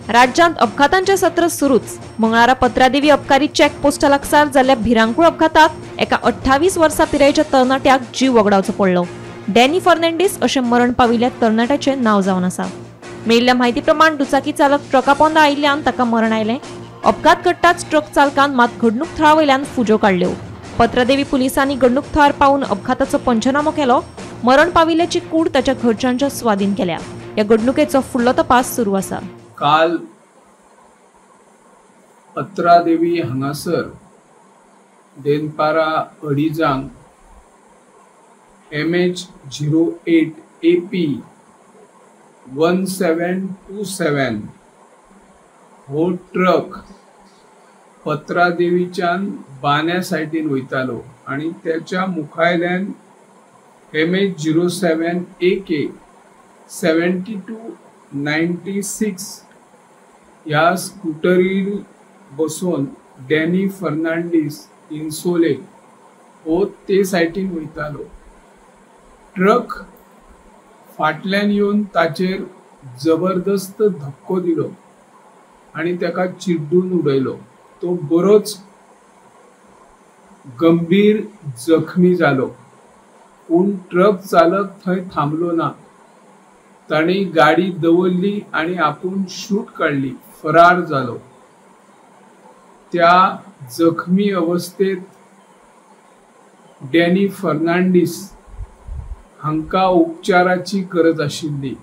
राज्यांत अपघातांचे सत्र सुरूच। मंगळारा पत्रादेवी अबकारी चेक पोस्टा लागसार जाल्ल्या भिरांकूळ अपघातांत एका 28 वर्सां पिरायेच्या तरणाट्याक जीव वगडावचो पडलो। डॅनी फर्नांडीस अशें मरण पाविल्ल्या तरणाट्याचें नांव जावन आसा। मेळिल्ल्या म्हायती प्रमाण दुचाकी चालक ट्रका पोंदा आयिल्ल्यान ताका मरण आयलें। अपघात घडटाच ट्रक चालकान मात घडणूक थळावयल्यान फुजो काडल्यो। पत्रादेवी पुलिसांनी घडणूक थळार पावून अपघाताचो पंचनामो केलो। मरण पाविल्ल्याची कूड ताच्या घरच्यांच्या स्वाधीन केल्या। ह्या घडणुकेचो फुडलो तपास सुरू आसा। काल पत्रादेवी हांगासर देनपारा अडिजांक MH08 AP 1727 हो ट्रक पत्रादेवीच्यान बान्या सायडीन वयतालो आणि त्याच्या मुखायल्यान MH07 AK 7296 ह्या स्कूटरीर बसून डॅनी फर्नांडीस इन्सोले हो ते सायडीन वयतालो। ट्रक फाटल्यान येवन ताचेर जबरदस्त धक्को दिलो आणि ताका चिड्डून उडयलो। तो बरोच गंभीर जखमी जालो, पूण ट्रक चालक थंय थांबलो ना। ताणी गाडी दवरली आणि आपूण शूट काढली, फरार जालो। त्या जखमी अवस्थेत डॅनी फर्नांडीस हांका उपचाराची गरज आशिल्ली,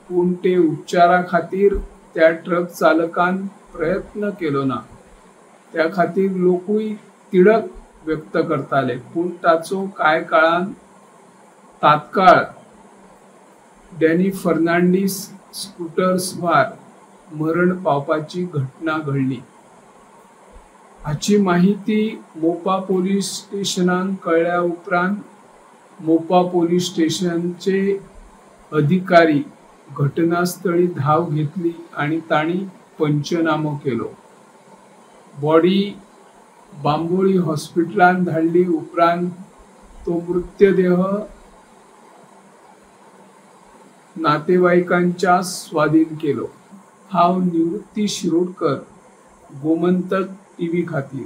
पूण ते उपचारा खातीर त्या ट्रक चालकान प्रयत्न केलो ना। त्या खातीर लोकूय तिडक व्यक्त करताले, पूण ताचो कांय काळान तात्काळ डॅनी फर्नांडीस स्कूटर सुवार मरण पावपाची घटना घडली। हाची माहिती मोपा पोलीस स्टेशनान कळ्ळ्या उपरांत मोपा पोलीस स्टेशनचे अधिकारी घटनास्थळी धाव घेतली आणि तांणी पंचनामो केलो। बॉडी बांबोळी हॉस्पिटलान धाडली उपरांत तो मृतदेह नातेवाईकांच्या स्वाधीन केलो। हांव निवृत्ती शिरोडकर, गोमंतक TV खातीर।